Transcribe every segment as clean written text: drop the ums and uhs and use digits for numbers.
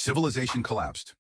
Civilization collapsed.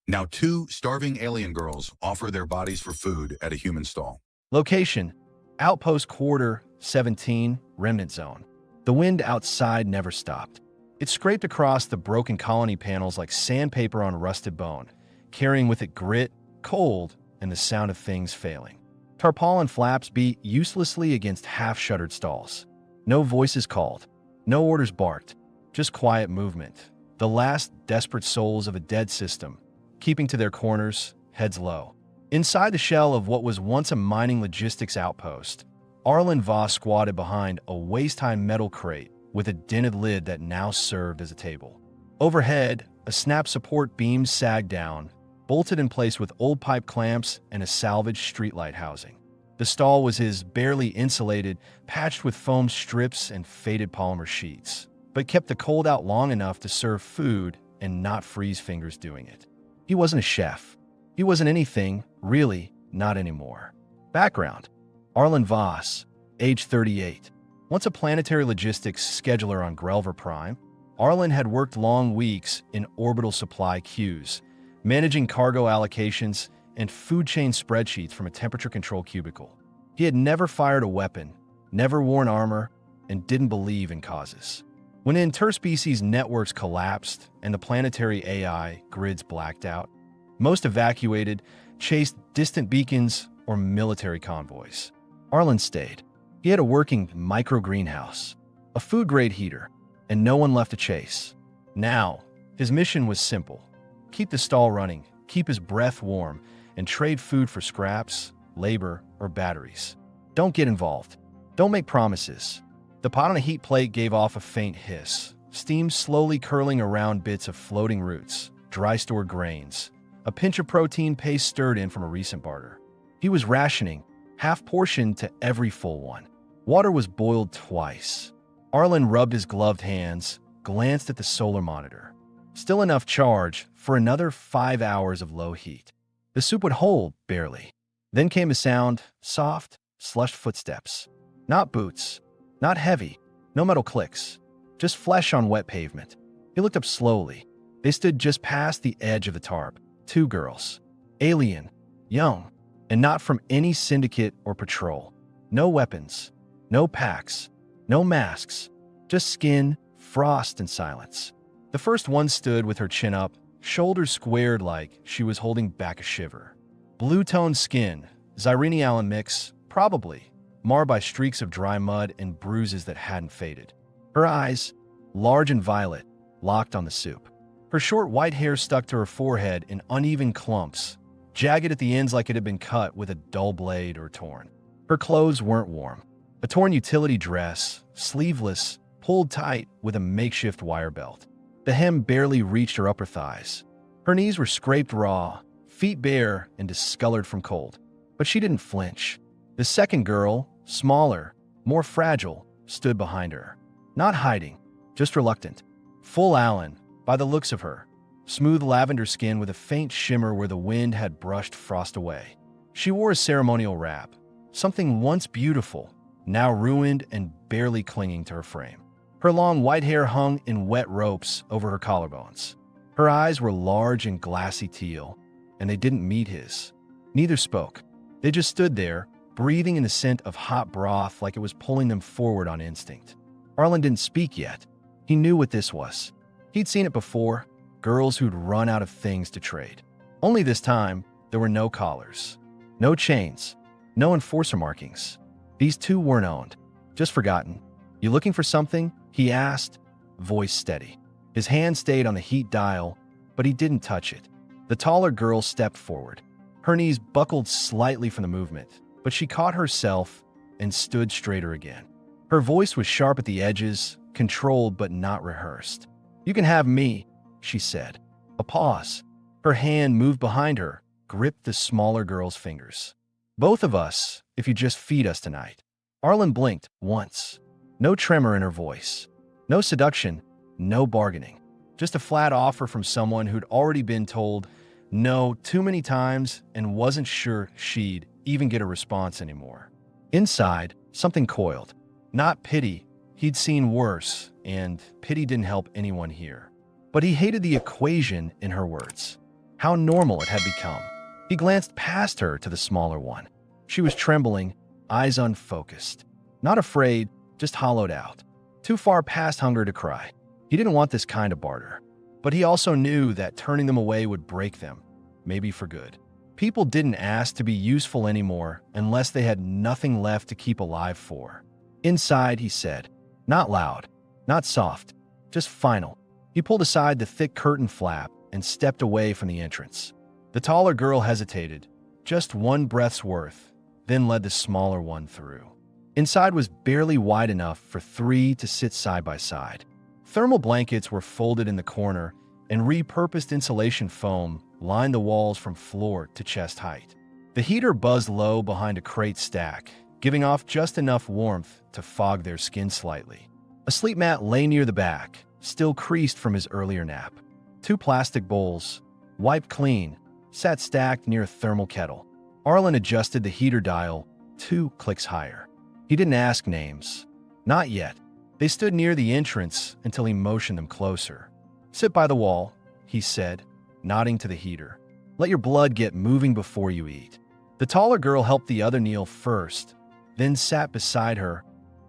Now two starving alien girls offer their bodies for food at a human stall. Location: Outpost Quarter 17, Remnant Zone. The wind outside never stopped. It scraped across the broken colony panels like sandpaper on rusted bone, carrying with it grit, cold, and the sound of things failing. Tarpaulin flaps beat uselessly against half-shuttered stalls. No voices called. No orders barked. Just quiet movement. The last desperate souls of a dead system, keeping to their corners, heads low. Inside the shell of what was once a mining logistics outpost, Arlen Voss squatted behind a waist-high metal crate with a dented lid that now served as a table. Overhead, a snap support beam sagged down, bolted in place with old pipe clamps and a salvaged streetlight housing. The stall was his, barely insulated, patched with foam strips and faded polymer sheets, but kept the cold out long enough to serve food and not freeze fingers doing it. He wasn't a chef. He wasn't anything, really, not anymore. Background: Arlen Voss, age 38. Once a planetary logistics scheduler on Grelver Prime, Arlen had worked long weeks in orbital supply queues, managing cargo allocations and food chain spreadsheets from a temperature control cubicle. He had never fired a weapon, never worn armor, and didn't believe in causes. When interspecies networks collapsed and the planetary AI grids blacked out, most evacuated, chased distant beacons or military convoys. Arlen stayed. He had a working micro-greenhouse, a food-grade heater, and no one left to chase. Now, his mission was simple: keep the stall running, keep his breath warm, and trade food for scraps, labor, or batteries. Don't get involved. Don't make promises. The pot on a heat plate gave off a faint hiss, steam slowly curling around bits of floating roots, dry-stored grains, a pinch of protein paste stirred in from a recent barter. He was rationing, half-portioned to every full one. Water was boiled twice. Arlen rubbed his gloved hands, glanced at the solar monitor. Still enough charge for another 5 hours of low heat. The soup would hold, barely. Then came a sound, soft, slushed footsteps. Not boots, not heavy, no metal clicks, just flesh on wet pavement. He looked up slowly. They stood just past the edge of the tarp. 2 girls. Alien, young, and not from any syndicate or patrol. No weapons, no packs, no masks, just skin, frost, and silence. The first one stood with her chin up, shoulders squared like she was holding back a shiver. Blue-toned skin, Zyrene Allen mix, probably, marred by streaks of dry mud and bruises that hadn't faded. Her eyes, large and violet, locked on the soup. Her short white hair stuck to her forehead in uneven clumps, jagged at the ends like it had been cut with a dull blade or torn. Her clothes weren't warm. A torn utility dress, sleeveless, pulled tight with a makeshift wire belt. The hem barely reached her upper thighs. Her knees were scraped raw, feet bare and discolored from cold. But she didn't flinch. The second girl, smaller, more fragile, stood behind her. Not hiding, just reluctant. Full Allen, by the looks of her. Smooth lavender skin with a faint shimmer where the wind had brushed frost away. She wore a ceremonial wrap, something once beautiful, now ruined and barely clinging to her frame. Her long white hair hung in wet ropes over her collarbones. Her eyes were large and glassy teal, and they didn't meet his. Neither spoke. They just stood there, breathing in the scent of hot broth like it was pulling them forward on instinct. Arlen didn't speak yet. He knew what this was. He'd seen it before, girls who'd run out of things to trade. Only this time, there were no collars, no chains, no enforcer markings. These 2 weren't owned, just forgotten. "You looking for something?" he asked, voice steady. His hand stayed on the heat dial, but he didn't touch it. The taller girl stepped forward. Her knees buckled slightly from the movement, but she caught herself and stood straighter again. Her voice was sharp at the edges, controlled but not rehearsed. "You can have me," she said. A pause. Her hand moved behind her, gripped the smaller girl's fingers. "Both of us, if you just feed us tonight." Arlen blinked once. No tremor in her voice. No seduction, no bargaining. Just a flat offer from someone who'd already been told no too many times and wasn't sure she'd even get a response anymore. Inside, something coiled. Not pity. He'd seen worse, and pity didn't help anyone here. But he hated the equation in her words. How normal it had become. He glanced past her to the smaller one. She was trembling, eyes unfocused. Not afraid, just hollowed out. Too far past hunger to cry. He didn't want this kind of barter. But he also knew that turning them away would break them, maybe for good. People didn't ask to be useful anymore unless they had nothing left to keep alive for. Inside, he said, not loud, not soft, just final. He pulled aside the thick curtain flap and stepped away from the entrance. The taller girl hesitated, just one breath's worth, then led the smaller one through. Inside was barely wide enough for three to sit side by side. Thermal blankets were folded in the corner, and repurposed insulation foam lined the walls from floor to chest height. The heater buzzed low behind a crate stack, giving off just enough warmth to fog their skin slightly. A sleep mat lay near the back, still creased from his earlier nap. Two plastic bowls, wiped clean, sat stacked near a thermal kettle. Arlen adjusted the heater dial 2 clicks higher. He didn't ask names. Not yet. They stood near the entrance until he motioned them closer. Sit by the wall, he said, nodding to the heater. Let your blood get moving before you eat. The taller girl helped the other kneel first, then sat beside her,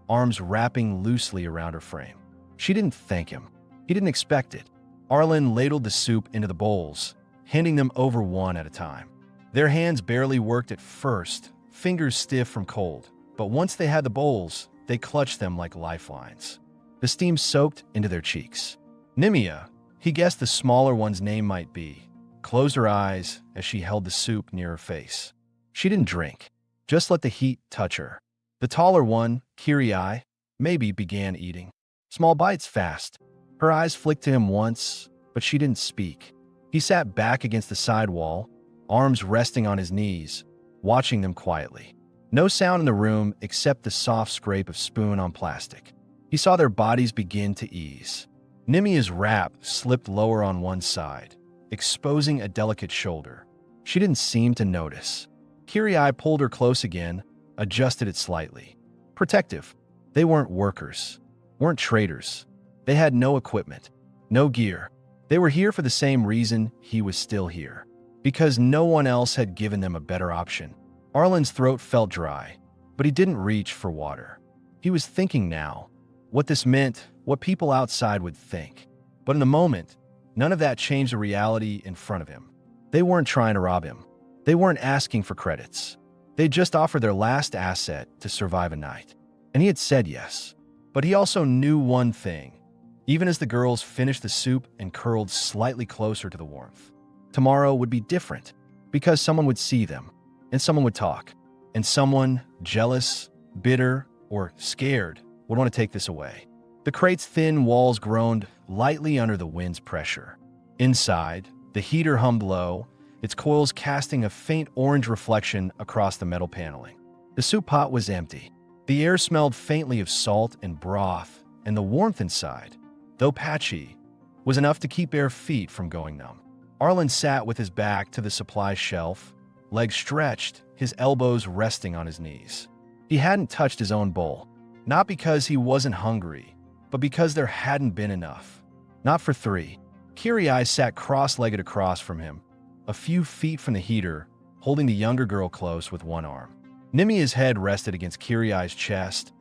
arms wrapping loosely around her frame. She didn't thank him. He didn't expect it. Arlen ladled the soup into the bowls, handing them over one at a time. Their hands barely worked at first, fingers stiff from cold, but once they had the bowls, they clutched them like lifelines. The steam soaked into their cheeks. Nimia, he guessed the smaller one's name might be, closed her eyes as she held the soup near her face. She didn't drink, just let the heat touch her. The taller one, Kirai, maybe began eating. Small bites fast. Her eyes flicked to him once, but she didn't speak. He sat back against the side wall, arms resting on his knees, watching them quietly. No sound in the room except the soft scrape of spoon on plastic. He saw their bodies begin to ease. Nimia's wrap slipped lower on one side, exposing a delicate shoulder. She didn't seem to notice. Kirai pulled her close again, adjusted it slightly. Protective. They weren't workers, weren't traders. They had no equipment, no gear. They were here for the same reason he was still here. Because no one else had given them a better option. Arlen's throat felt dry, but he didn't reach for water. He was thinking now, what this meant, what people outside would think. But in the moment, none of that changed the reality in front of him. They weren't trying to rob him. They weren't asking for credits. They just offered their last asset to survive a night. And he had said yes. But he also knew one thing, even as the girls finished the soup and curled slightly closer to the warmth. Tomorrow would be different, because someone would see them, and someone would talk, and someone, jealous, bitter, or scared, would want to take this away. The crate's thin walls groaned lightly under the wind's pressure. Inside, the heater hummed low, its coils casting a faint orange reflection across the metal paneling. The soup pot was empty. The air smelled faintly of salt and broth, and the warmth inside, though patchy, was enough to keep bare feet from going numb. Arlen sat with his back to the supply shelf, legs stretched, his elbows resting on his knees. He hadn't touched his own bowl, not because he wasn't hungry, but because there hadn't been enough. Not for three. Kirai sat cross-legged across from him, a few feet from the heater, holding the younger girl close with one arm. Nimia's head rested against Kirai's chest,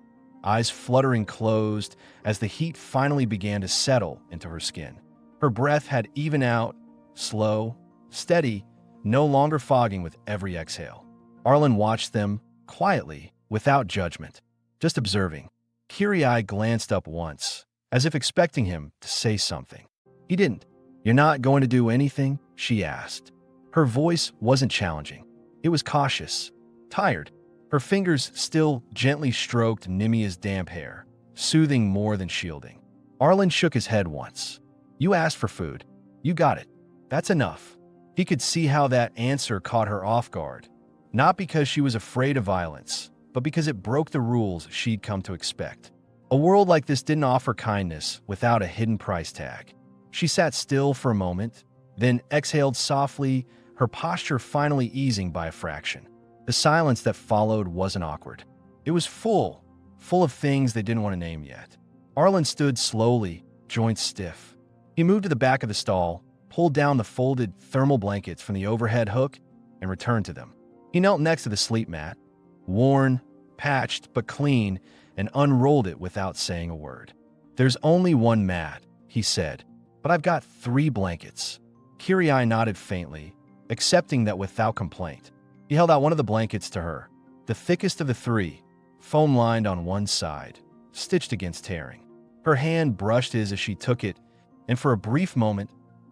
eyes fluttering closed as the heat finally began to settle into her skin. Her breath had evened out, slow, steady, no longer fogging with every exhale. Arlen watched them, quietly, without judgment, just observing. Kirai glanced up once, as if expecting him to say something. He didn't. "You're not going to do anything?" she asked. Her voice wasn't challenging. It was cautious, tired. Her fingers still gently stroked Nimia's damp hair, soothing more than shielding. Arlen shook his head once. "You asked for food. You got it. That's enough." He could see how that answer caught her off guard, not because she was afraid of violence, but because it broke the rules she'd come to expect. A world like this didn't offer kindness without a hidden price tag. She sat still for a moment, then exhaled softly, her posture finally easing by a fraction. The silence that followed wasn't awkward. It was full of things they didn't want to name yet. Arlen stood slowly, joints stiff. He moved to the back of the stall, pulled down the folded thermal blankets from the overhead hook, and returned to them. He knelt next to the sleep mat, worn, patched, but clean, and unrolled it without saying a word. "There's only one mat," he said, "but I've got 3 blankets." Kirai nodded faintly, accepting that without complaint. He held out one of the blankets to her, the thickest of the 3, foam-lined on one side, stitched against tearing. Her hand brushed his as she took it, and for a brief moment,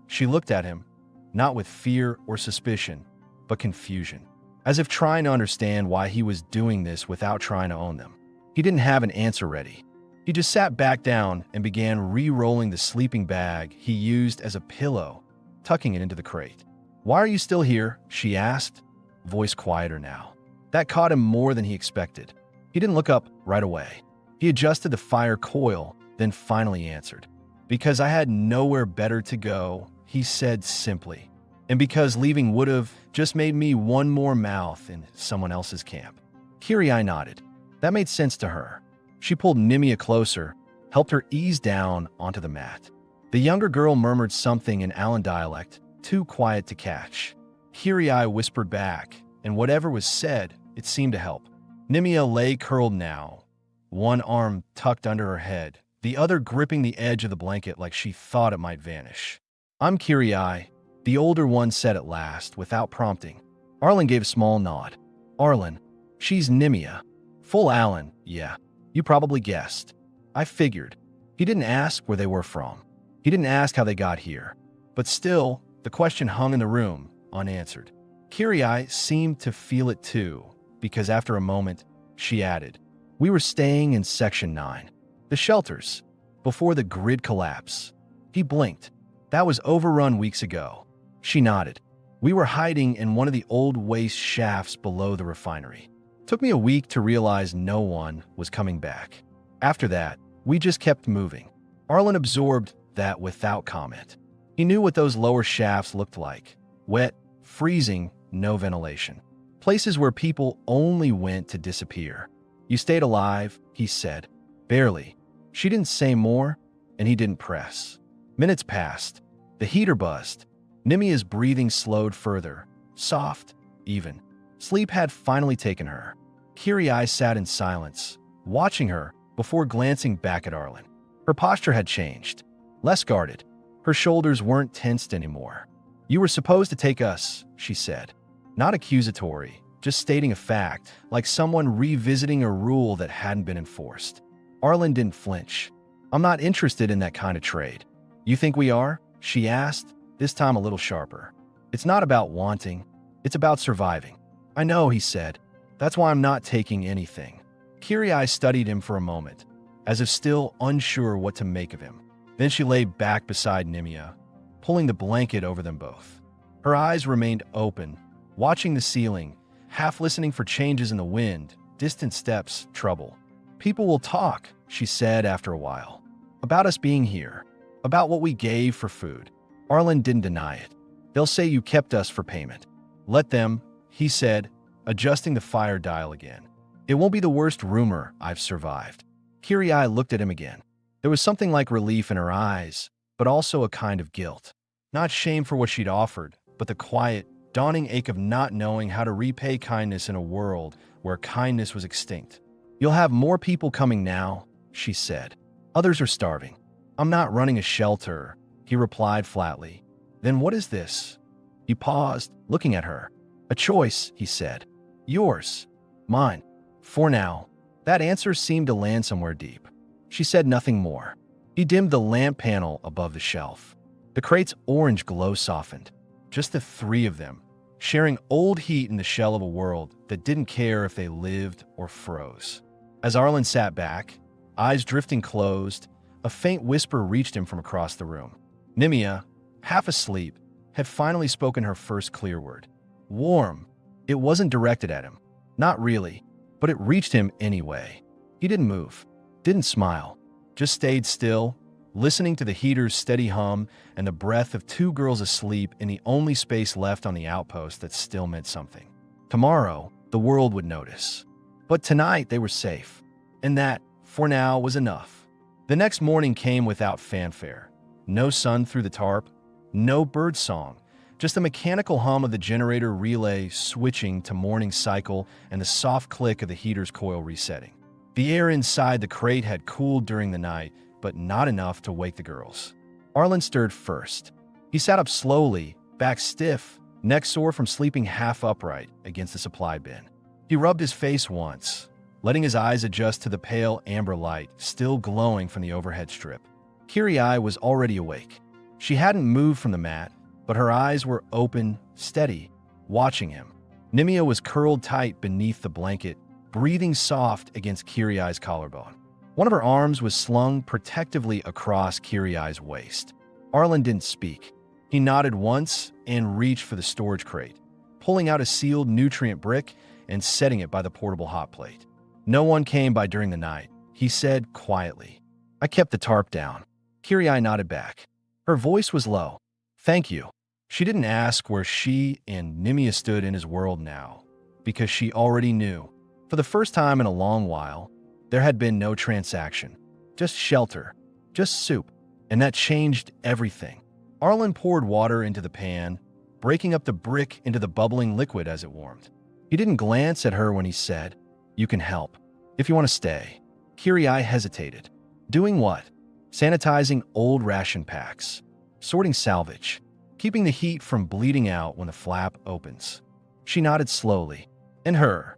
she looked at him, not with fear or suspicion, but confusion, as if trying to understand why he was doing this without trying to own them. He didn't have an answer ready. He just sat back down and began re-rolling the sleeping bag he used as a pillow, tucking it into the crate. "Why are you still here?" she asked, voice quieter now. That caught him more than he expected. He didn't look up right away. He adjusted the fire coil, then finally answered. "Because I had nowhere better to go," he said simply. "And because leaving would have just made me one more mouth in someone else's camp." Kirai nodded. That made sense to her. She pulled Nimia closer, helped her ease down onto the mat. The younger girl murmured something in Alan dialect, too quiet to catch. Kirai whispered back, and whatever was said, it seemed to help. Nimia lay curled now, one arm tucked under her head, the other gripping the edge of the blanket like she thought it might vanish. "I'm Kirai," the older one said at last, without prompting. Arlen gave a small nod. "Arlen, she's Nimia." "Full Alan, yeah. You probably guessed." "I figured." He didn't ask where they were from. He didn't ask how they got here. But still, the question hung in the room, unanswered. Kirai seemed to feel it too, because after a moment, she added, "We were staying in Section 9. The shelters, before the grid collapse." He blinked. "That was overrun weeks ago." She nodded. "We were hiding in one of the old waste shafts below the refinery. Took me a week to realize no one was coming back. After that, we just kept moving." Arlen absorbed that without comment. He knew what those lower shafts looked like. Wet, freezing, no ventilation. Places where people only went to disappear. "You stayed alive," he said. "Barely." She didn't say more, and he didn't press. Minutes passed. The heater buzzed. Nimia's breathing slowed further, soft, even. Sleep had finally taken her. Kirai sat in silence, watching her before glancing back at Arlen. Her posture had changed, less guarded. Her shoulders weren't tensed anymore. "You were supposed to take us," she said. Not accusatory, just stating a fact, like someone revisiting a rule that hadn't been enforced. Arlen didn't flinch. "I'm not interested in that kind of trade." "You think we are?" she asked, this time a little sharper. "It's not about wanting. It's about surviving." "I know," he said. "That's why I'm not taking anything." Kirai studied him for a moment, as if still unsure what to make of him. Then she lay back beside Nimia, pulling the blanket over them both. Her eyes remained open, watching the ceiling, half listening for changes in the wind, distant steps, trouble. "People will talk," she said after a while. "About us being here. About what we gave for food." Arlen didn't deny it. "They'll say you kept us for payment." "Let them," he said, adjusting the fire dial again. "It won't be the worst rumor I've survived." Kirai looked at him again. There was something like relief in her eyes, but also a kind of guilt. Not shame for what she'd offered, but the quiet, dawning ache of not knowing how to repay kindness in a world where kindness was extinct. "You'll have more people coming now," she said. "Others are starving." "I'm not running a shelter," he replied flatly. "Then what is this?" He paused, looking at her. "A choice," he said. "Yours. Mine. For now." That answer seemed to land somewhere deep. She said nothing more. He dimmed the lamp panel above the shelf. The crate's orange glow softened. Just the 3 of them, sharing old heat in the shell of a world that didn't care if they lived or froze. As Arlen sat back, eyes drifting closed, a faint whisper reached him from across the room. Nimia, half asleep, had finally spoken her first clear word. "Warm." It wasn't directed at him. Not really, but it reached him anyway. He didn't move, didn't smile, just stayed still, listening to the heater's steady hum and the breath of 2 girls asleep in the only space left on the outpost that still meant something. Tomorrow, the world would notice. But tonight they were safe, and that, for now, was enough. The next morning came without fanfare. No sun through the tarp, no bird song, just the mechanical hum of the generator relay switching to morning cycle and the soft click of the heater's coil resetting. The air inside the crate had cooled during the night, but not enough to wake the girls. Arlen stirred first. He sat up slowly, back stiff, neck sore from sleeping half upright against the supply bin. He rubbed his face once, letting his eyes adjust to the pale amber light still glowing from the overhead strip. Kiri was already awake. She hadn't moved from the mat, but her eyes were open, steady, watching him. Nimia was curled tight beneath the blanket, breathing soft against Kiri's collarbone. One of her arms was slung protectively across Kiri's waist. Arlen didn't speak. He nodded once and reached for the storage crate, pulling out a sealed nutrient brick and setting it by the portable hot plate. No one came by during the night, he said quietly. I kept the tarp down. Kiri nodded back. Her voice was low. Thank you. She didn't ask where she and Nimia stood in his world now, because she already knew. For the first time in a long while, there had been no transaction. Just shelter. Just soup. And that changed everything. Arlen poured water into the pan, breaking up the brick into the bubbling liquid as it warmed. He didn't glance at her when he said, You can help, if you want to stay. Kiri hesitated. Doing what? Sanitizing old ration packs. Sorting salvage. Keeping the heat from bleeding out when the flap opens. She nodded slowly. And her?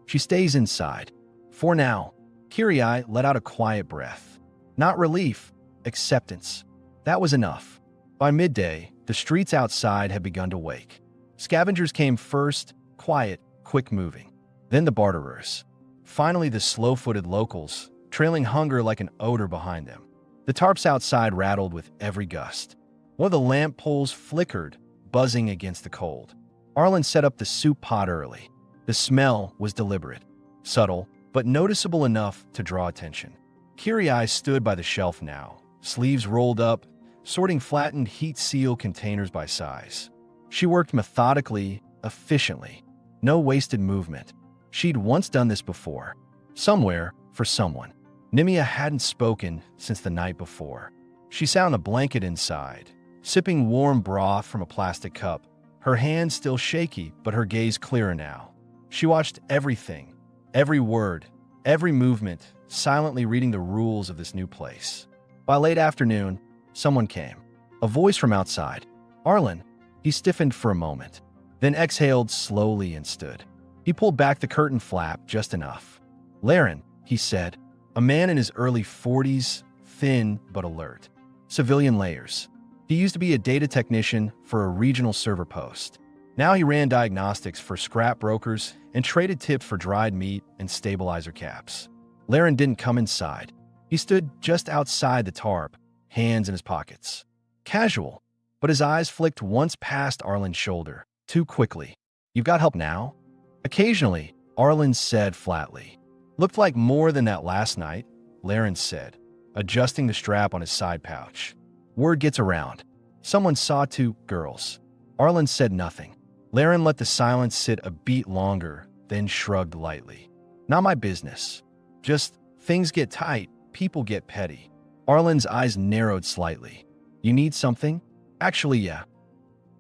She stays inside. For now. Kiri let out a quiet breath. Not relief, acceptance. That was enough. By midday, the streets outside had begun to wake. Scavengers came first, quiet, quick-moving. Then the barterers. Finally, the slow-footed locals, trailing hunger like an odor behind them. The tarps outside rattled with every gust. One of the lamp poles flickered, buzzing against the cold. Arlen set up the soup pot early. The smell was deliberate, subtle, but noticeable enough to draw attention. Kiri stood by the shelf now, sleeves rolled up, sorting flattened heat seal containers by size. She worked methodically, efficiently. No wasted movement. She'd once done this before. Somewhere, for someone. Nimia hadn't spoken since the night before. She sat on a blanket inside, sipping warm broth from a plastic cup, her hands still shaky, but her gaze clearer now. She watched everything, every word, every movement, silently reading the rules of this new place. By late afternoon, someone came. A voice from outside. Arlen. He stiffened for a moment, then exhaled slowly and stood. He pulled back the curtain flap just enough. Laren, he said. A man in his early 40s, thin but alert. Civilian layers. He used to be a data technician for a regional server post. Now he ran diagnostics for scrap brokers and traded tips for dried meat and stabilizer caps. Laren didn't come inside. He stood just outside the tarp, hands in his pockets. Casual, but his eyes flicked once past Arlen's shoulder, too quickly. You've got help now? Occasionally, Arlen said flatly. Looked like more than that last night, Laren said, adjusting the strap on his side pouch. Word gets around. Someone saw 2 girls. Arlen said nothing. Laren let the silence sit a beat longer, then shrugged lightly. Not my business. Just, things get tight, people get petty. Arlen's eyes narrowed slightly. You need something? Actually, yeah.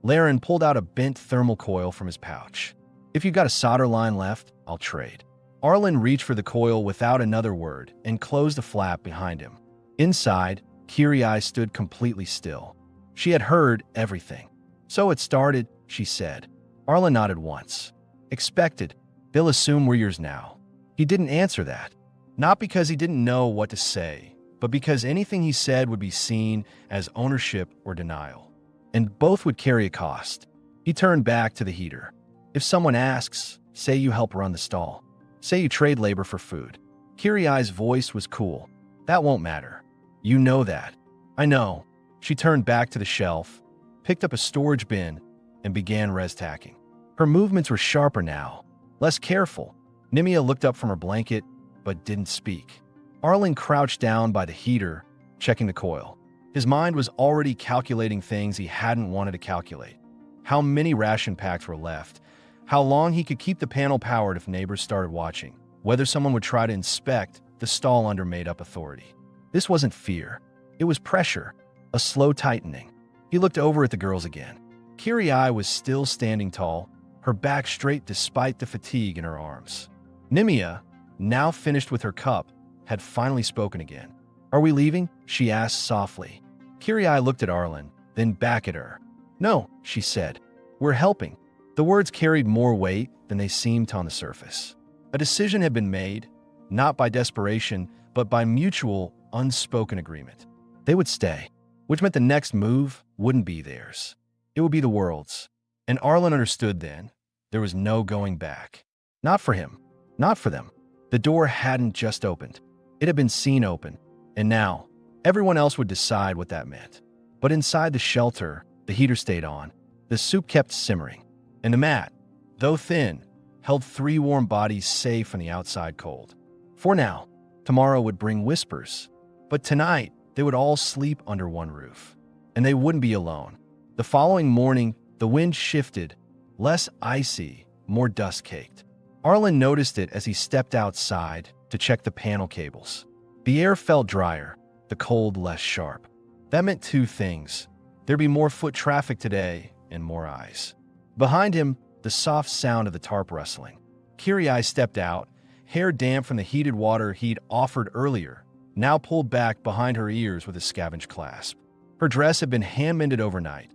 Laren pulled out a bent thermal coil from his pouch. If you got a solder line left, I'll trade. Arlen reached for the coil without another word and closed the flap behind him. Inside, Kiri stood completely still. She had heard everything. So it started, she said. Arlen nodded once. Expected. They'll assume we're yours now. He didn't answer that. Not because he didn't know what to say, but because anything he said would be seen as ownership or denial. And both would carry a cost. He turned back to the heater. If someone asks, say you help run the stall. Say you trade labor for food. Kiri's voice was cool. That won't matter. You know that. I know. She turned back to the shelf, picked up a storage bin, and began res-tacking. Her movements were sharper now, less careful. Nimia looked up from her blanket, but didn't speak. Arlen crouched down by the heater, checking the coil. His mind was already calculating things he hadn't wanted to calculate. How many ration packs were left, how long he could keep the panel powered if neighbors started watching, whether someone would try to inspect the stall under made-up authority. This wasn't fear. It was pressure. A slow tightening. He looked over at the girls again. Kiri was still standing tall, her back straight despite the fatigue in her arms. Nimia, now finished with her cup, had finally spoken again. "Are we leaving?" she asked softly. Kiri looked at Arlen, then back at her. "No," she said. "We're helping." The words carried more weight than they seemed on the surface. A decision had been made, not by desperation, but by mutual, unspoken agreement. They would stay, which meant the next move wouldn't be theirs. It would be the world's. And Arlen understood then. There was no going back. Not for him. Not for them. The door hadn't just opened. It had been seen open. And now, everyone else would decide what that meant. But inside the shelter, the heater stayed on. The soup kept simmering. And the mat, though thin, held 3 warm bodies safe from the outside cold. For now, tomorrow would bring whispers. But tonight, they would all sleep under one roof. And they wouldn't be alone. The following morning, the wind shifted, less icy, more dust-caked. Arlen noticed it as he stepped outside to check the panel cables. The air felt drier, the cold less sharp. That meant 2 things. There'd be more foot traffic today and more eyes. Behind him, the soft sound of the tarp rustling. Kiri stepped out, hair damp from the heated water he'd offered earlier, now pulled back behind her ears with a scavenged clasp. Her dress had been hand-mended overnight,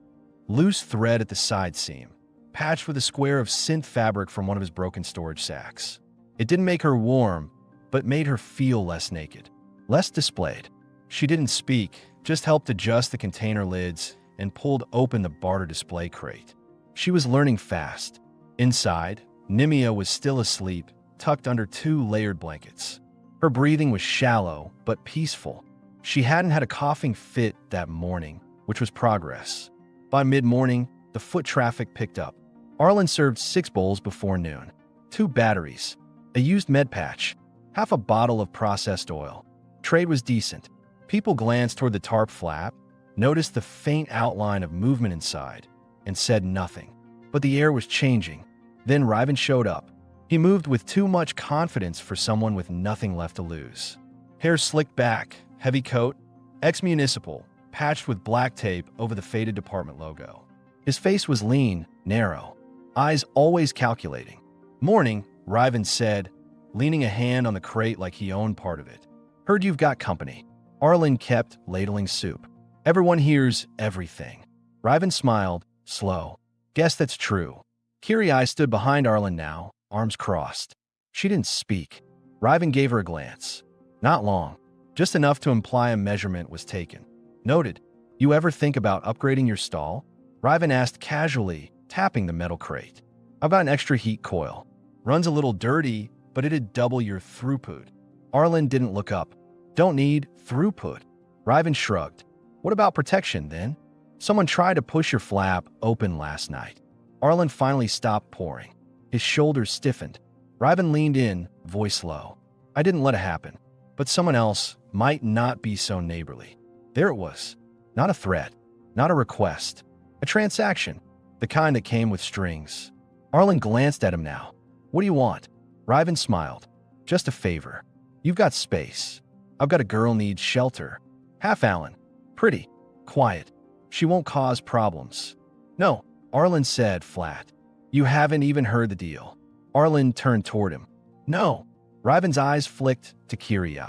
loose thread at the side seam, patched with a square of synth fabric from one of his broken storage sacks. It didn't make her warm, but made her feel less naked, less displayed. She didn't speak, just helped adjust the container lids and pulled open the barter display crate. She was learning fast. Inside, Nimia was still asleep, tucked under 2 layered blankets. Her breathing was shallow, but peaceful. She hadn't had a coughing fit that morning, which was progress. By mid-morning, the foot traffic picked up. Arlen served 6 bowls before noon, 2 batteries, a used med patch, half a bottle of processed oil. Trade was decent. People glanced toward the tarp flap, noticed the faint outline of movement inside, and said nothing. But the air was changing. Then Riven showed up. He moved with too much confidence for someone with nothing left to lose. Hair slicked back, heavy coat, ex-municipal, patched with black tape over the faded department logo. His face was lean, narrow, eyes always calculating. "Morning," Riven said, leaning a hand on the crate like he owned part of it. "Heard you've got company." Arlen kept ladling soup. "Everyone hears everything." Riven smiled, slow. "Guess that's true." Kiri stood behind Arlen now, arms crossed. She didn't speak. Riven gave her a glance. Not long, just enough to imply a measurement was taken. "Noted. You ever think about upgrading your stall?" Riven asked casually, tapping the metal crate. "I've got an extra heat coil. Runs a little dirty, but it'd double your throughput." Arlen didn't look up. "Don't need throughput." Riven shrugged. "What about protection, then? Someone tried to push your flap open last night." Arlen finally stopped pouring. His shoulders stiffened. Riven leaned in, voice low. "I didn't let it happen. But someone else might not be so neighborly." There it was. Not a threat. Not a request. A transaction. The kind that came with strings. Arlen glanced at him now. "What do you want?" Riven smiled. "Just a favor. You've got space. I've got a girl needs shelter. Half Allen. Pretty. Quiet. She won't cause problems." "No," Arlen said flat. "You haven't even heard the deal." Arlen turned toward him. "No." Riven's eyes flicked to Kiri.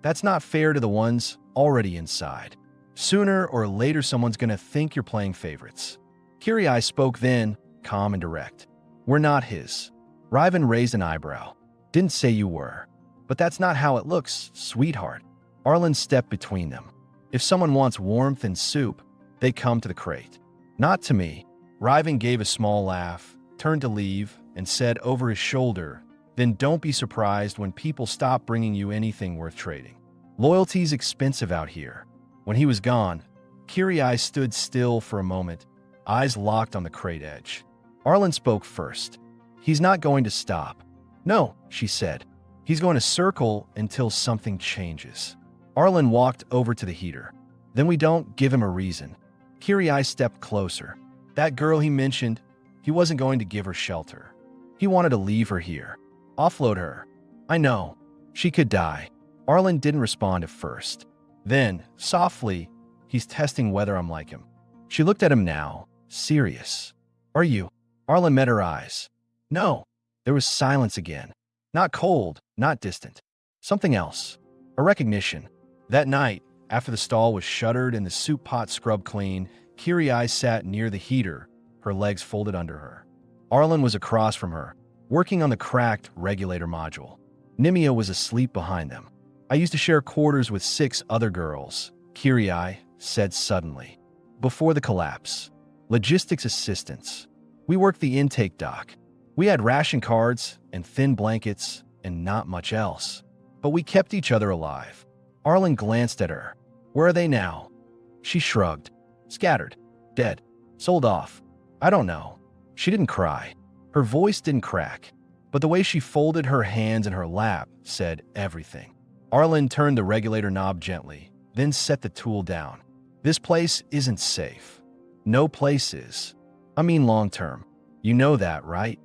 "That's not fair to the ones already inside. Sooner or later someone's gonna think you're playing favorites." Kiri spoke then, calm and direct. "We're not his." Riven raised an eyebrow. "Didn't say you were. But that's not how it looks, sweetheart." Arlen stepped between them. "If someone wants warmth and soup, they come to the crate. Not to me." Riven gave a small laugh, turned to leave, and said over his shoulder, "Then don't be surprised when people stop bringing you anything worth trading. Loyalty's expensive out here." When he was gone, Kiri stood still for a moment, eyes locked on the crate edge. Arlen spoke first. "He's not going to stop." "No," she said. "He's going to circle until something changes." Arlen walked over to the heater. "Then we don't give him a reason." Kiri stepped closer. "That girl he mentioned, he wasn't going to give her shelter. He wanted to leave her here. Offload her. I know. She could die." Arlen didn't respond at first. Then, softly, He's testing whether I'm like him. She looked at him now, serious. Are you? Arlen met her eyes. No. There was silence again. Not cold, not distant. Something else. A recognition. That night, after the stall was shuttered and the soup pot scrubbed clean, Kiri sat near the heater, her legs folded under her. Arlen was across from her, working on the cracked regulator module. Nimia was asleep behind them. I used to share quarters with 6 other girls, Kiri said suddenly. Before the collapse. Logistics assistants. We worked the intake dock. We had ration cards and thin blankets and not much else. But we kept each other alive. Arlen glanced at her. Where are they now? She shrugged. Scattered. Dead. Sold off. I don't know. She didn't cry. Her voice didn't crack. But the way she folded her hands in her lap said everything. Arlen turned the regulator knob gently, then set the tool down. This place isn't safe. No place is. I mean long term. You know that, right?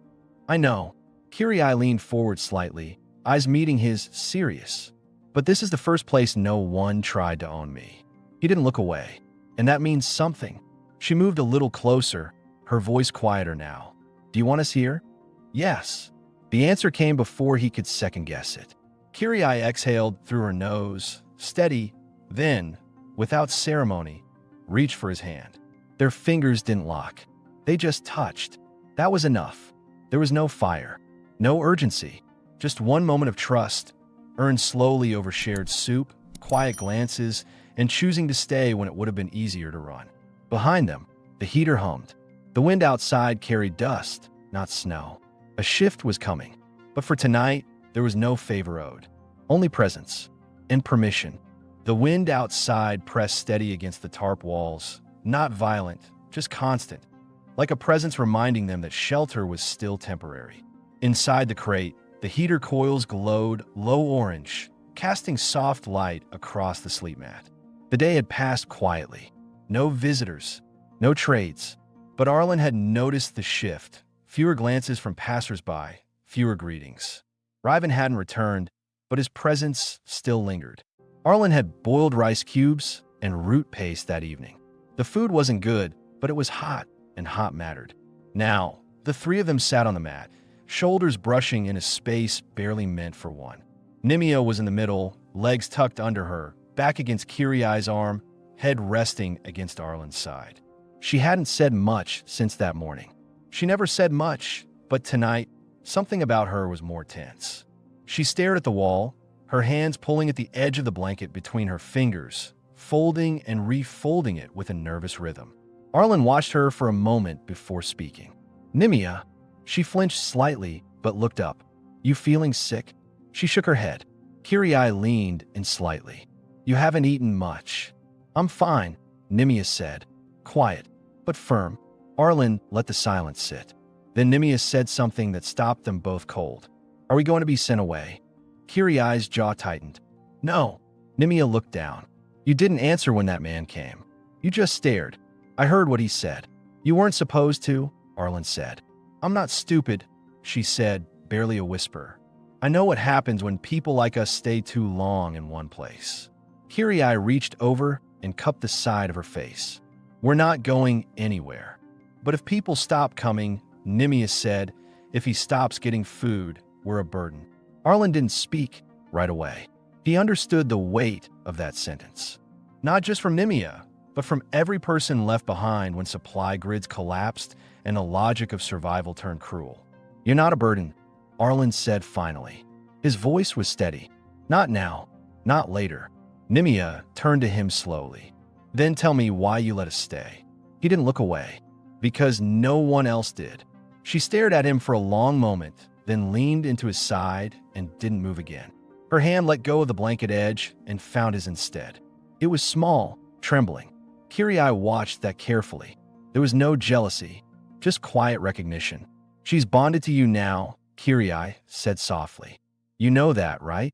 I know. Kiri leaned forward slightly, eyes meeting his, serious. But this is the first place no one tried to own me. He didn't look away. And that means something. She moved a little closer, her voice quieter now. Do you want us here? Yes. The answer came before he could second-guess it. Kiri exhaled through her nose, steady, then, without ceremony, reached for his hand. Their fingers didn't lock. They just touched. That was enough. There was no fire, no urgency, just one moment of trust, earned slowly over shared soup, quiet glances, and choosing to stay when it would have been easier to run. Behind them, the heater hummed. The wind outside carried dust, not snow. A shift was coming. But for tonight, there was no favor owed. Only presence and permission. The wind outside pressed steady against the tarp walls, not violent, just constant, like a presence reminding them that shelter was still temporary. Inside the crate, the heater coils glowed low orange, casting soft light across the sleep mat. The day had passed quietly. No visitors, no trades. But Arlen had noticed the shift. Fewer glances from passersby, fewer greetings. Riven hadn't returned, but his presence still lingered. Arlen had boiled rice cubes and root paste that evening. The food wasn't good, but it was hot, and hot mattered. Now, the 3 of them sat on the mat, shoulders brushing in a space barely meant for one. Nimia was in the middle, legs tucked under her, back against Kiri's arm, head resting against Arlen's side. She hadn't said much since that morning. She never said much, but tonight, something about her was more tense. She stared at the wall, her hands pulling at the edge of the blanket between her fingers, folding and refolding it with a nervous rhythm. Arlen watched her for a moment before speaking. Nimia, she flinched slightly but looked up. You feeling sick? She shook her head. Kiri leaned in slightly. You haven't eaten much. I'm fine, Nimia said, quiet but firm. Arlen let the silence sit. Then Nimia said something that stopped them both cold. Are we going to be sent away? Kiri's jaw tightened. No. Nimia looked down. You didn't answer when that man came. You just stared. I heard what he said. You weren't supposed to, Arlen said. I'm not stupid, she said, barely a whisper. I know what happens when people like us stay too long in one place. Kiri reached over and cupped the side of her face. We're not going anywhere. But if people stop coming, Nimia said, if he stops getting food, we're a burden. Arlen didn't speak right away. He understood the weight of that sentence. Not just from Nimia, but from every person left behind when supply grids collapsed and the logic of survival turned cruel. You're not a burden, Arlen said finally. His voice was steady. Not now, not later. Nimia turned to him slowly. Then tell me why you let us stay. He didn't look away. Because no one else did. She stared at him for a long moment, then leaned into his side and didn't move again. Her hand let go of the blanket edge and found his instead. It was small, trembling. Kiri watched that carefully. There was no jealousy, just quiet recognition. She's bonded to you now, Kiri said softly. You know that, right?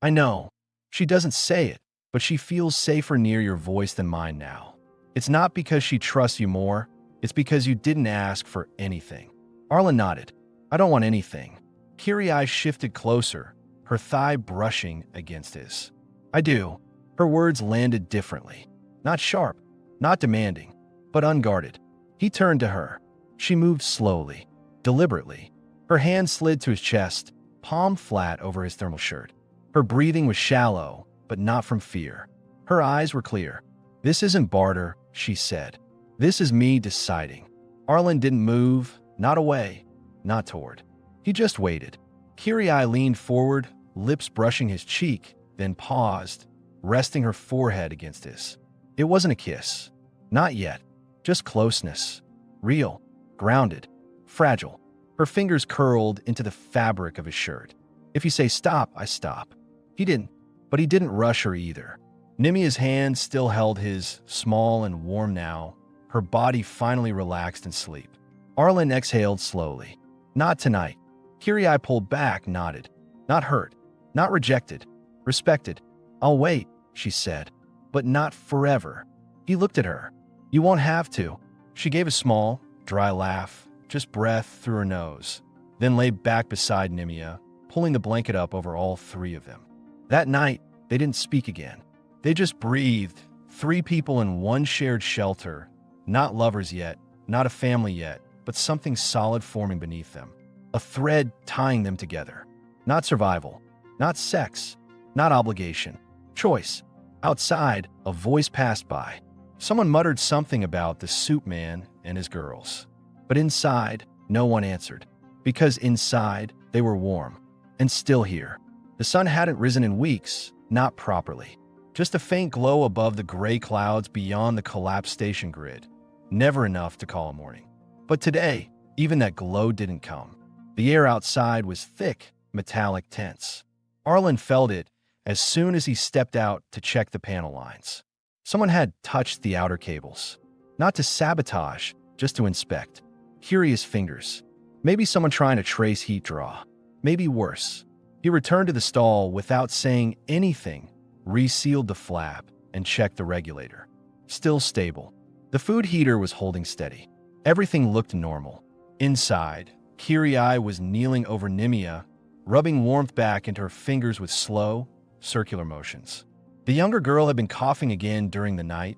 I know. She doesn't say it, but she feels safer near your voice than mine now. It's not because she trusts you more. It's because you didn't ask for anything. Arlen nodded. I don't want anything. Kiri shifted closer, her thigh brushing against his. I do. Her words landed differently. Not sharp, not demanding, but unguarded. He turned to her. She moved slowly, deliberately. Her hand slid to his chest, palm flat over his thermal shirt. Her breathing was shallow, but not from fear. Her eyes were clear. "This isn't barter," she said. "This is me deciding." Arlen didn't move, not away, not toward. He just waited. Kyrie leaned forward, lips brushing his cheek, then paused, resting her forehead against his. It wasn't a kiss. Not yet. Just closeness. Real, grounded, fragile. Her fingers curled into the fabric of his shirt. "If you say stop, I stop." He didn't, but he didn't rush her either. Nimia's hand still held his, small and warm now, her body finally relaxed in sleep. Arlen exhaled slowly. "Not tonight." Kyrie pulled back, nodded. Not hurt, not rejected, respected. "I'll wait," she said, "but not forever." He looked at her. "You won't have to." She gave a small, dry laugh, just breath through her nose, then lay back beside Nimia, pulling the blanket up over all three of them. That night, they didn't speak again. They just breathed, three people in one shared shelter, not lovers yet, not a family yet, but something solid forming beneath them. A thread tying them together. Not survival, not sex, not obligation. Choice. Outside, a voice passed by. Someone muttered something about the soup man and his girls. But inside, no one answered. Because inside, they were warm. And still here. The sun hadn't risen in weeks, not properly. Just a faint glow above the gray clouds beyond the collapsed station grid. Never enough to call a morning. But today, even that glow didn't come. The air outside was thick, metallic, tense. Arlen felt it as soon as he stepped out to check the panel lines. Someone had touched the outer cables. Not to sabotage, just to inspect. Curious fingers. Maybe someone trying to trace heat draw. Maybe worse. He returned to the stall without saying anything, resealed the flap, and checked the regulator. Still stable. The food heater was holding steady. Everything looked normal. Inside, Kyrie was kneeling over Nimia, rubbing warmth back into her fingers with slow, circular motions. The younger girl had been coughing again during the night.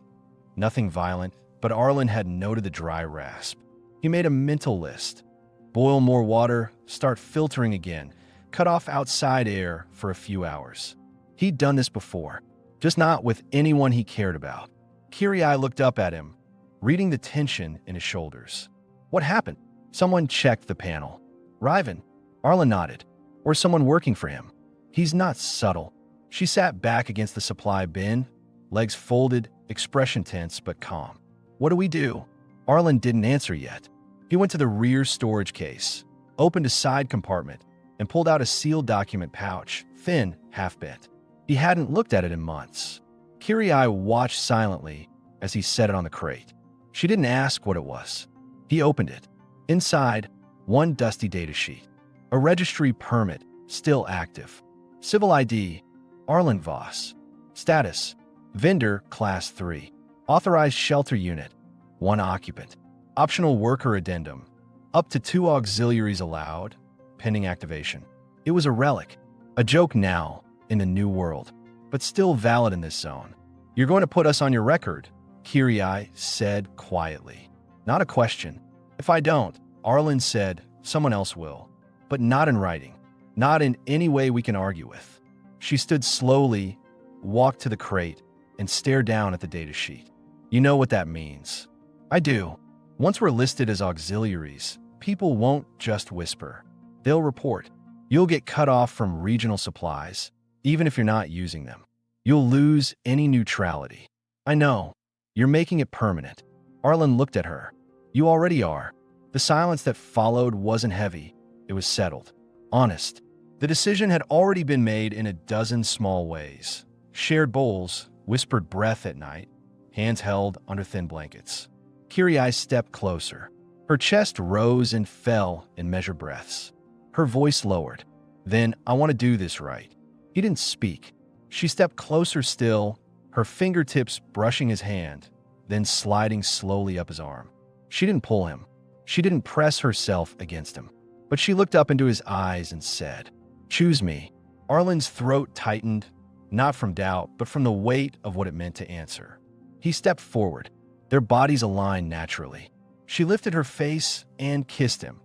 Nothing violent, but Arlen had noted the dry rasp. He made a mental list. Boil more water, start filtering again, cut off outside air for a few hours. He'd done this before, just not with anyone he cared about. Kyrie looked up at him, reading the tension in his shoulders. What happened? Someone checked the panel. Riven. Arlen nodded. Or someone working for him. He's not subtle. She sat back against the supply bin, legs folded, expression tense but calm. What do we do? Arlen didn't answer yet. He went to the rear storage case, opened a side compartment, and pulled out a sealed document pouch, thin, half-bent. He hadn't looked at it in months. Kyrie watched silently as he set it on the crate. She didn't ask what it was. He opened it. Inside, one dusty data sheet. A registry permit, still active. Civil ID, Arlen Voss. Status, vendor, class 3. Authorized shelter unit, 1 occupant. Optional worker addendum, up to 2 auxiliaries allowed, pending activation. It was a relic, a joke now, in the new world, but still valid in this zone. You're going to put us on your record, Kyrie said quietly. Not a question. If I don't, Arlen said, someone else will. But not in writing. Not in any way we can argue with. She stood slowly, walked to the crate, and stared down at the data sheet. You know what that means. I do. Once we're listed as auxiliaries, people won't just whisper. They'll report. You'll get cut off from regional supplies, even if you're not using them. You'll lose any neutrality. I know. You're making it permanent. Arlen looked at her. You already are. The silence that followed wasn't heavy. It was settled. Honest. The decision had already been made in a dozen small ways. Shared bowls, whispered breath at night, hands held under thin blankets. Kyrie stepped closer. Her chest rose and fell in measured breaths. Her voice lowered. Then, I want to do this right. He didn't speak. She stepped closer still, her fingertips brushing his hand, then sliding slowly up his arm. She didn't pull him. She didn't press herself against him. But she looked up into his eyes and said, "Choose me." Arlen's throat tightened, not from doubt, but from the weight of what it meant to answer. He stepped forward, their bodies aligned naturally. She lifted her face and kissed him,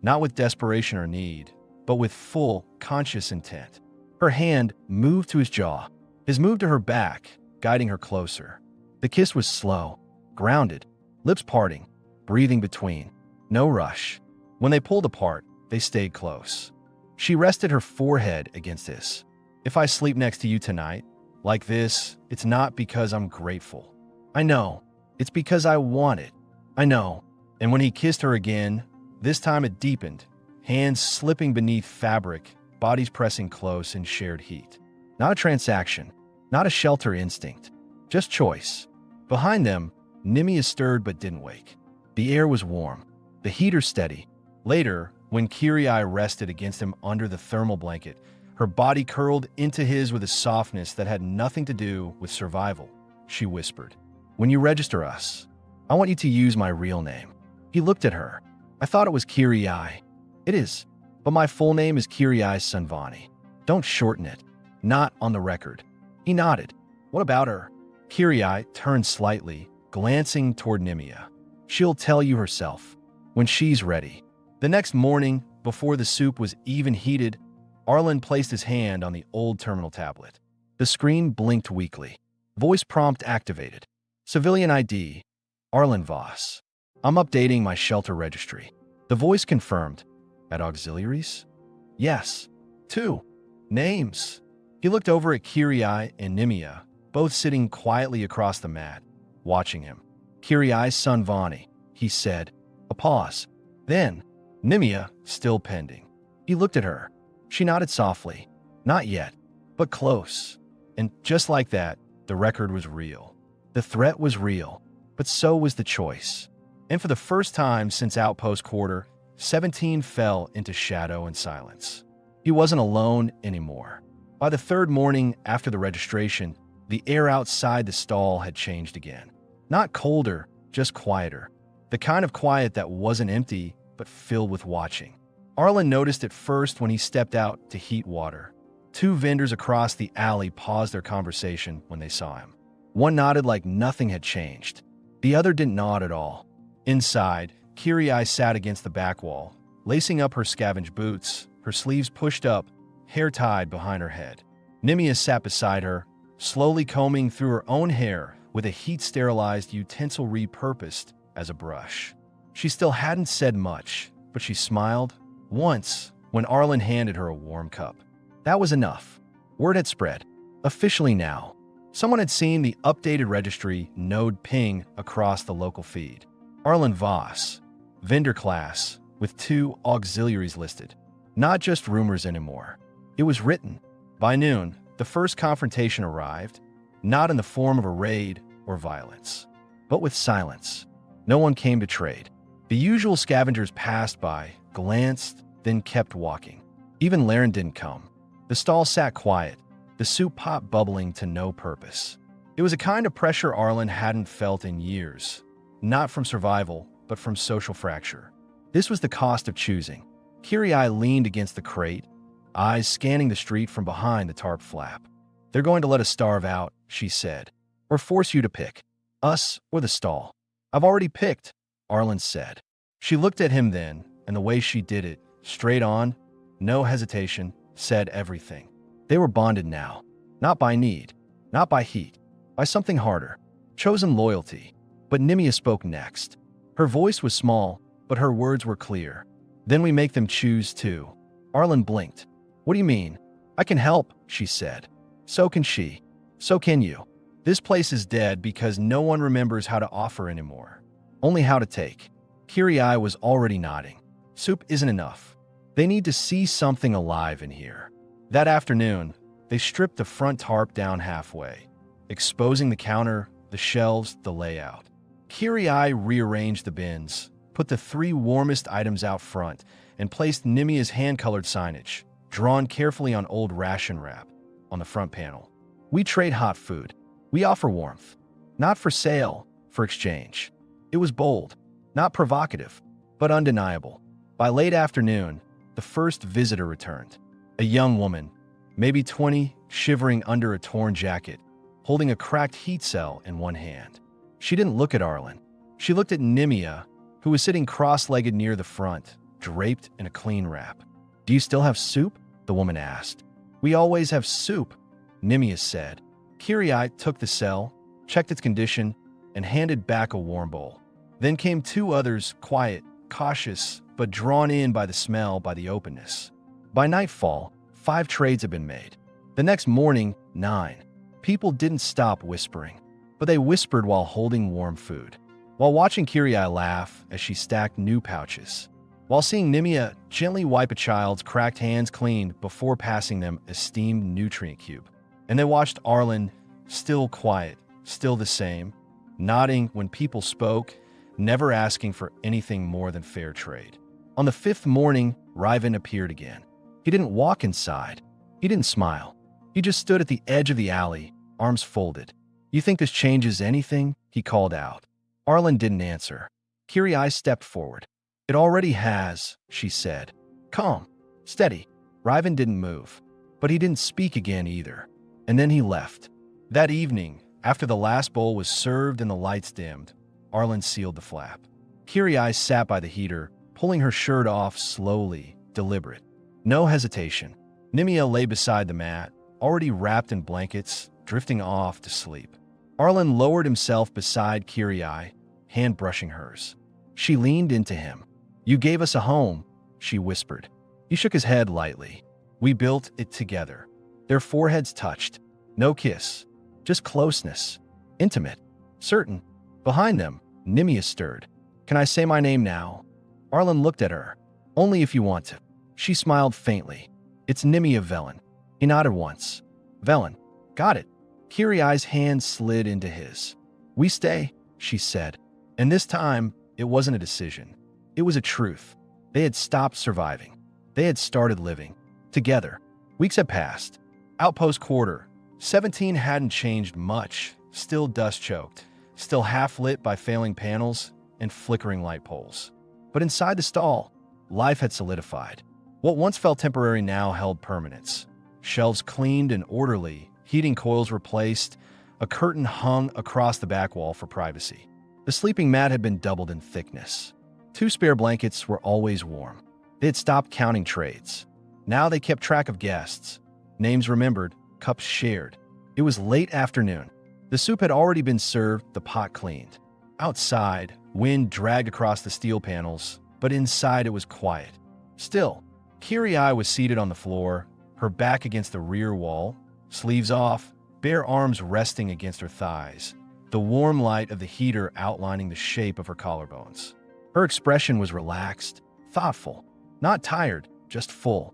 not with desperation or need, but with full, conscious intent. Her hand moved to his jaw, his moved to her back, guiding her closer. The kiss was slow, grounded, lips parting, breathing between. No rush. When they pulled apart, they stayed close. She rested her forehead against his. If I sleep next to you tonight, like this, it's not because I'm grateful. I know. It's because I want it. I know. And when he kissed her again, this time it deepened, hands slipping beneath fabric, bodies pressing close in shared heat. Not a transaction, not a shelter instinct, just choice. Behind them, Nimia stirred but didn't wake. The air was warm, the heater steady. Later, when Kirai rested against him under the thermal blanket, her body curled into his with a softness that had nothing to do with survival. She whispered, "When you register us, I want you to use my real name." He looked at her. "I thought it was Kirai." "It is, but my full name is Kirai Sunvani. Don't shorten it. Not on the record." He nodded. "What about her?" Kirai turned slightly, glancing toward Nimia. "She'll tell you herself, when she's ready." The next morning, before the soup was even heated, Arlen placed his hand on the old terminal tablet. The screen blinked weakly. Voice prompt activated. "Civilian ID, Arlen Voss. I'm updating my shelter registry." The voice confirmed. "At auxiliaries?" "Yes. 2. Names." He looked over at Kirai and Nimia, both sitting quietly across the mat, watching him. "Kirai Sunvani," he said. A pause. Then, Nimia, still pending. He looked at her. She nodded softly. Not yet, but close. And just like that, the record was real. The threat was real, but so was the choice. And for the first time since Outpost Quarter, 17 fell into shadow and silence. He wasn't alone anymore. By the third morning after the registration, the air outside the stall had changed again. Not colder, just quieter. The kind of quiet that wasn't empty, but filled with watching. Arlen noticed it first when he stepped out to heat water. 2 vendors across the alley paused their conversation when they saw him. One nodded like nothing had changed. The other didn't nod at all. Inside, Kirai sat against the back wall, lacing up her scavenge boots, her sleeves pushed up, hair tied behind her head. Nimia sat beside her, slowly combing through her own hair with a heat-sterilized utensil repurposed as a brush. She still hadn't said much, but she smiled once when Arlen handed her a warm cup. That was enough. Word had spread. Officially now. Someone had seen the updated registry node ping across the local feed. Arlen Voss, vendor class, with 2 auxiliaries listed. Not just rumors anymore. It was written. By noon, the first confrontation arrived, not in the form of a raid or violence, but with silence. No one came to trade. The usual scavengers passed by, glanced, then kept walking. Even Laren didn't come. The stall sat quiet, the soup pot bubbling to no purpose. It was a kind of pressure Arlen hadn't felt in years, not from survival, but from social fracture. This was the cost of choosing. Kirai leaned against the crate, eyes scanning the street from behind the tarp flap. "They're going to let us starve out," she said, "or force you to pick. Us or the stall." "I've already picked," Arlen said. She looked at him then, and the way she did it, straight on, no hesitation, said everything. They were bonded now, not by need, not by heat, by something harder, chosen loyalty. But Nimia spoke next. Her voice was small, but her words were clear. "Then we make them choose too." Arlen blinked. "What do you mean?" "I can help," she said. "So can she. So can you. This place is dead because no one remembers how to offer anymore. Only how to take." Kirai was already nodding. Soup isn't enough. They need to see something alive in here. That afternoon, they stripped the front tarp down halfway, exposing the counter, the shelves, the layout. Kirai rearranged the bins, put the 3 warmest items out front, and placed Nimia's hand-colored signage, drawn carefully on old ration wrap, on the front panel. "We trade hot food. We offer warmth. Not for sale, for exchange." It was bold, not provocative, but undeniable. By late afternoon, the first visitor returned. A young woman, maybe 20, shivering under a torn jacket, holding a cracked heat cell in one hand. She didn't look at Arlen. She looked at Nimia, who was sitting cross-legged near the front, draped in a clean wrap. "Do you still have soup?" the woman asked. "We always have soup," Nimia said. Kirai took the cell, checked its condition, and handed back a warm bowl. Then came two others, quiet, cautious, but drawn in by the smell, by the openness. By nightfall, 5 trades had been made. The next morning, 9. People didn't stop whispering, but they whispered while holding warm food, while watching Kirai laugh as she stacked new pouches, while seeing Nimia gently wipe a child's cracked hands clean before passing them a steamed nutrient cube. And they watched Arlen, still quiet, still the same, nodding when people spoke, never asking for anything more than fair trade. On the 5th morning, Ryvan appeared again. He didn't walk inside. He didn't smile. He just stood at the edge of the alley, arms folded. "You think this changes anything?" he called out. Arlen didn't answer. Kirai stepped forward. "It already has," she said. "Calm, steady." Ryvan didn't move, but he didn't speak again either. And then he left. That evening, after the last bowl was served and the lights dimmed, Arlen sealed the flap. Kirai sat by the heater, pulling her shirt off slowly, deliberate. No hesitation. Nimia lay beside the mat, already wrapped in blankets, drifting off to sleep. Arlen lowered himself beside Kirai, hand brushing hers. She leaned into him. "You gave us a home," she whispered. He shook his head lightly. "We built it together." Their foreheads touched. No kiss, just closeness. Intimate, certain. Behind them, Nimia stirred. "Can I say my name now?" Arlen looked at her. "Only if you want to." She smiled faintly. "It's Nimia Velen." He nodded once. "Velen. Got it." Kirai's hand slid into his. "We stay," she said. And this time, it wasn't a decision. It was a truth. They had stopped surviving. They had started living. Together. Weeks had passed. Outpost Quarter. 17 hadn't changed much. Still dust-choked. Still half-lit by failing panels and flickering light poles. But inside the stall, life had solidified. What once felt temporary now held permanence. Shelves cleaned and orderly, heating coils replaced, a curtain hung across the back wall for privacy. The sleeping mat had been doubled in thickness. 2 spare blankets were always warm. They had stopped counting trades. Now they kept track of guests. Names remembered, cups shared. It was late afternoon. The soup had already been served, the pot cleaned. Outside, wind dragged across the steel panels, but inside it was quiet. Still, Kirai was seated on the floor, her back against the rear wall, sleeves off, bare arms resting against her thighs, the warm light of the heater outlining the shape of her collarbones. Her expression was relaxed, thoughtful, not tired, just full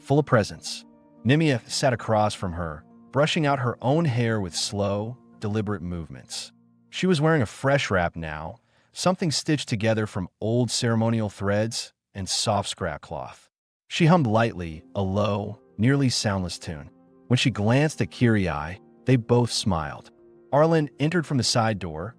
of presence. Nimia sat across from her, brushing out her own hair with slow, deliberate movements. She was wearing a fresh wrap now, something stitched together from old ceremonial threads and soft scrap cloth. She hummed lightly, a low, nearly soundless tune. When she glanced at Kirai, they both smiled. Arlen entered from the side door,